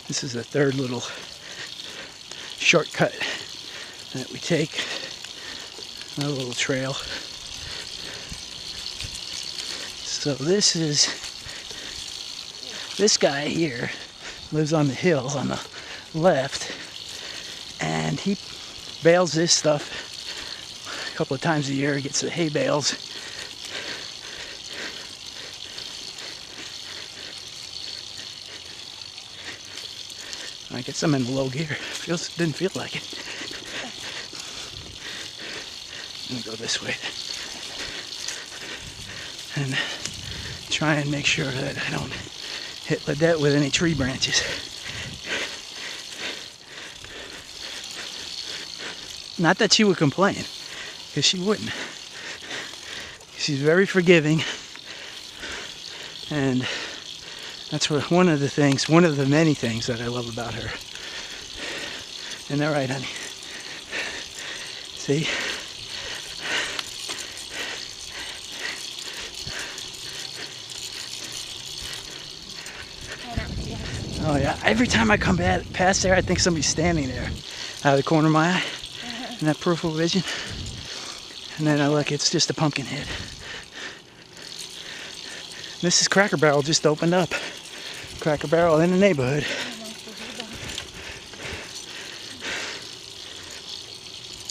This is the third little shortcut that we take. Another little trail. So this guy here lives on the hill on the left, and he bales this stuff a couple of times a year. He gets the hay bales. I get some in the low gear. Didn't feel like it. I'm gonna go this way and try and make sure that I don't hit Ladette with any tree branches. Not that she would complain, because she wouldn't. She's very forgiving, and that's one of the many things that I love about her. Isn't that right, honey? See? Oh yeah, every time I come past there, I think somebody's standing there out of the corner of my eye in that peripheral vision. And then I look, it's just a pumpkin head. This is Cracker Barrel just opened up. Cracker Barrel in the neighborhood.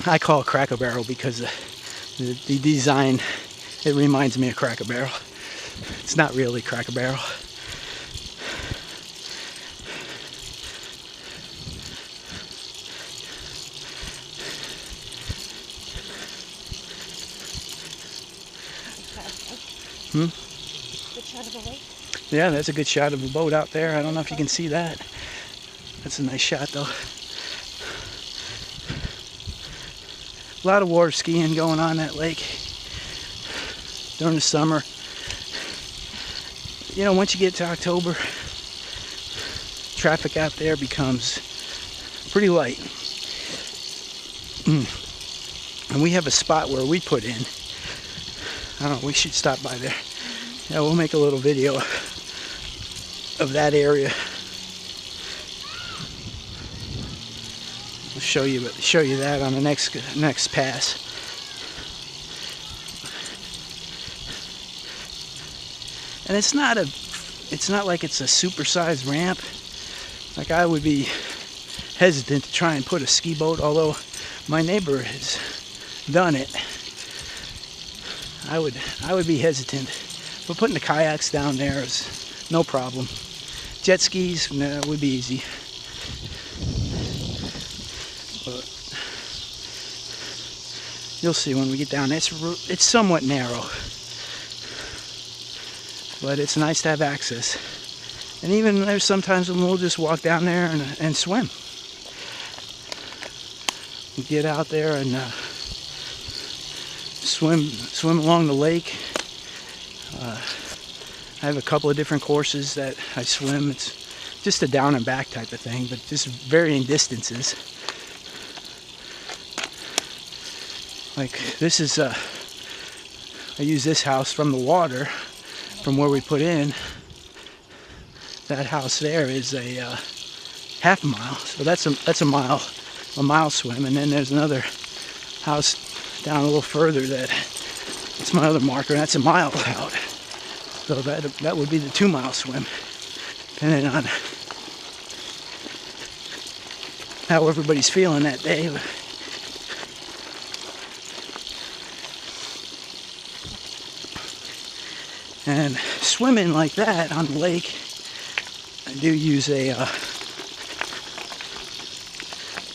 I call it Cracker Barrel because the design, it reminds me of Cracker Barrel. It's not really Cracker Barrel. Good shot of the lake? Yeah, that's a good shot of the boat out there. I don't know if you can see that. That's a nice shot though. A lot of water skiing going on that lake during the summer. You know, once you get to October, traffic out there becomes pretty light. And we have a spot where we put in. I don't know, we should stop by there. Yeah, we'll make a little video of that area. We'll show you that on the next pass. And it's not like it's a supersized ramp. Like, I would be hesitant to try and put a ski boat, although my neighbor has done it. I would be hesitant, but putting the kayaks down there is no problem. Jet skis, no, would be easy. But you'll see when we get down. It's somewhat narrow, but it's nice to have access. And even there's sometimes when we'll just walk down there and swim. Get out there and swim along the lake. I have a couple of different courses that I swim. It's just a down and back type of thing, but just varying distances. Like this is I use this house from the water, from where we put in. That house there is a half a mile, so that's a mile swim, and then there's another house down a little further it's my other marker, and that's a mile out. So that would be the 2 mile swim, depending on how everybody's feeling that day. And swimming like that on the lake, I do use a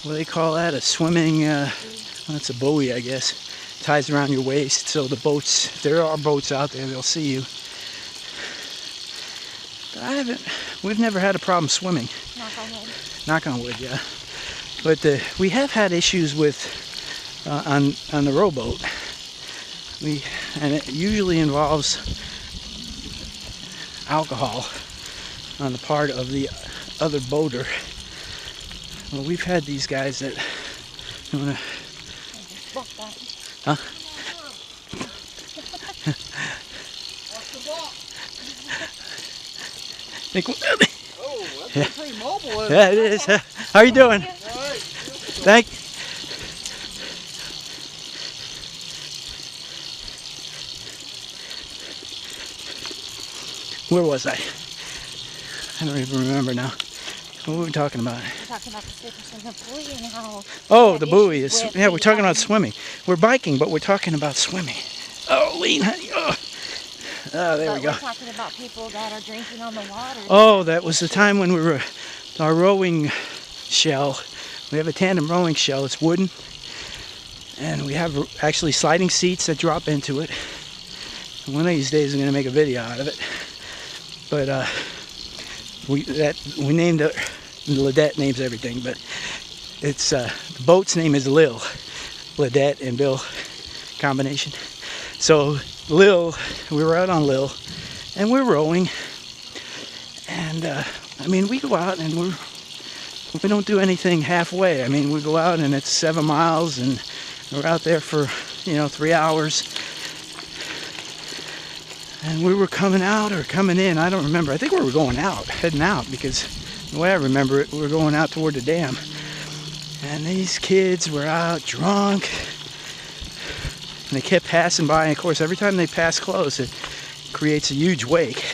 what do they call that? A swimming, that's a buoy, I guess. Ties around your waist, so the boats, if there are boats out there, they'll see you. But we've never had a problem swimming. Knock on wood. Knock on wood, yeah. But we have had issues with, on the rowboat. And it usually involves alcohol on the part of the other boater. Well, we've had these guys that wanna. Huh? Yeah. Pretty mobile. Yeah, it is. How are you doing? Thank you. Where was I? I don't even remember now. What were we talking about? We're talking about the surface and the buoy and how... Oh, the buoy is... Yeah, we're talking about swimming. We're biking, but we're talking about swimming. Oh, lean, honey. Oh, there we go. We're talking about people that are drinking on the water. Oh, that was the time when we were... Our rowing shell. We have a tandem rowing shell. It's wooden. And we have actually sliding seats that drop into it. And one of these days I'm going to make a video out of it. But we named it... Ledette names everything, but it's the boat's name is Lil. Ledette and Bill combination. So Lil, we were out on Lil, and we're rowing, and I mean we go out and we don't do anything halfway. I mean we go out and it's 7 miles, and we're out there for 3 hours, and we were coming out or coming in. I don't remember. I think we were going out, heading out, because the way I remember it, we were going out toward the dam. And these kids were out drunk. And they kept passing by. And of course, every time they pass close, it creates a huge wake.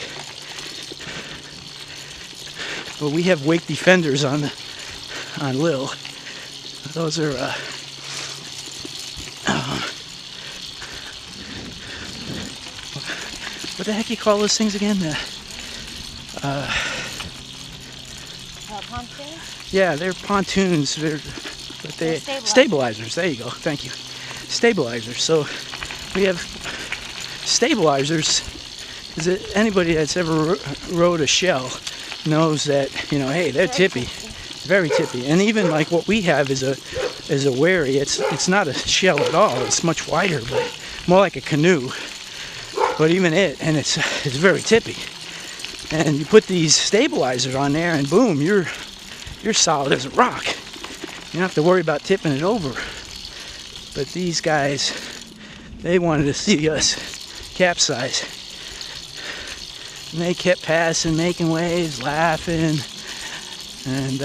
But we have wake defenders on Lil. Those are... what the heck you call those things again? Pontoons? Yeah, they're pontoons. They're stabilizers. There you go. Thank you. Stabilizers. So we have stabilizers. Anybody that's ever rowed a shell knows that hey, they're tippy, very tippy. And even like what we have is a wherry. It's not a shell at all. It's much wider, but more like a canoe. But even and it's very tippy. And you put these stabilizers on there, and boom, you're solid as a rock. You don't have to worry about tipping it over. But these guys, they wanted to see us capsize. And they kept passing, making waves, laughing. And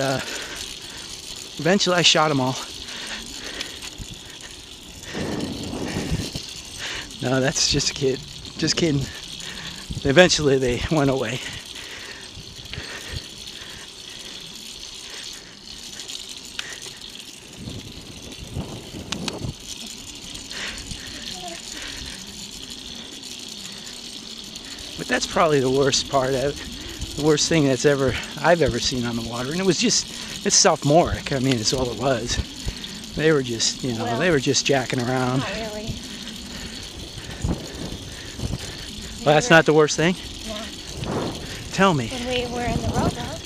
eventually I shot them all. No, that's just a kid. Just kidding. Eventually they went away. But that's probably the worst part of it. The worst thing I've ever seen on the water. And it's sophomoric. I mean, it's all it was. They were just, they were just jacking around. Not really. Well, that's not the worst thing? No. Tell me. When we were in the rowboat.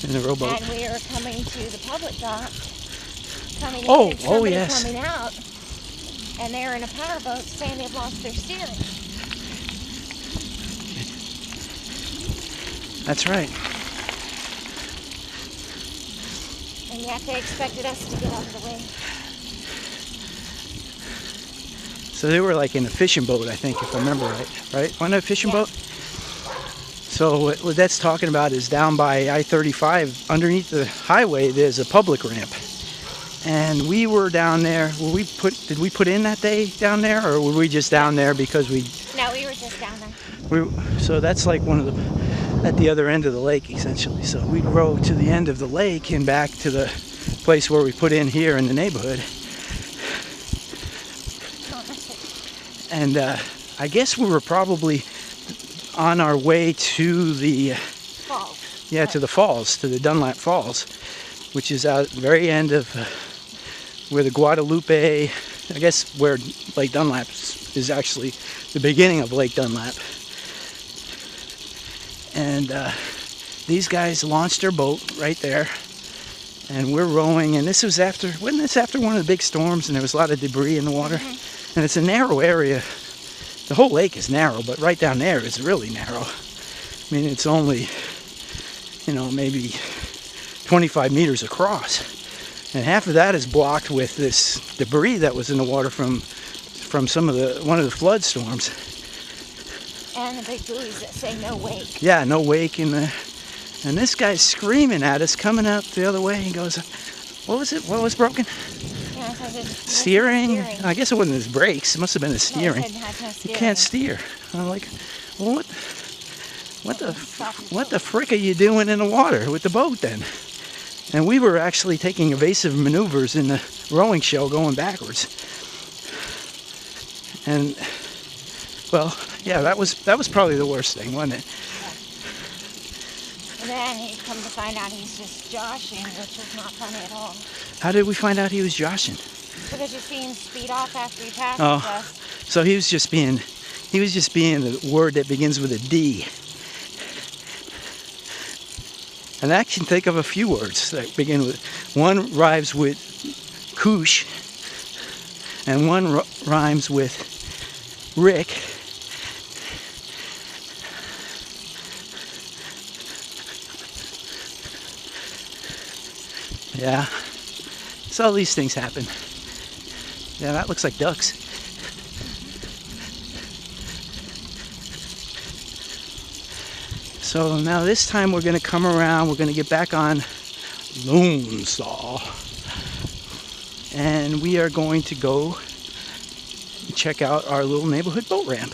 In the rowboat. And we were coming to the public dock. Coming in, Oh yes. Coming out. And they're in a powerboat saying they've lost their steering. That's right. And yet they expected us to get out of the way. So they were like in a fishing boat, I think, if I remember right. Right? Wasn't it a fishing boat? So what that's talking about is down by I-35, underneath the highway, there's a public ramp. And we were down there. Did we put in that day down there, or were we just down there because we? No, we were just down there. So that's like at the other end of the lake, essentially. So we'd row to the end of the lake and back to the place where we put in here in the neighborhood. And I guess we were probably on our way to the falls. Yeah, to the falls, to the Dunlap Falls, which is out at the very end of where the Guadalupe, I guess where Lake Dunlap is actually the beginning of Lake Dunlap. And these guys launched their boat right there, and we're rowing. And this was wasn't this after one of the big storms, and there was a lot of debris in the water? Mm-hmm. And it's a narrow area. The whole lake is narrow, but right down there is really narrow. I mean, it's only, maybe 25 meters across. And half of that is blocked with this debris that was in the water from one of the flood storms. And the big buoys that say no wake. Yeah, no wake And this guy's screaming at us, coming up the other way. He goes, what was it? What was broken? Yeah, it says it's Steering? I guess it wasn't his brakes. It must have been his steering. No, it had no steering. You can't steer. I'm like, well, what the frick are you doing in the water with the boat then? And we were actually taking evasive maneuvers in the rowing show going backwards. And, well, yeah, that was probably the worst thing, wasn't it? And then he come to find out he's just joshing, which is not funny at all. How did we find out he was joshing? Because you see him speed off after he passes us. So he was just being the word that begins with a D. And I can think of a few words that begin with, one rhymes with koosh, and one rhymes with Rick. Yeah, so all these things happen. Yeah, that looks like ducks. So now this time we're going to come around, we're going to get back on Lone Star. And we are going to go check out our little neighborhood boat ramp.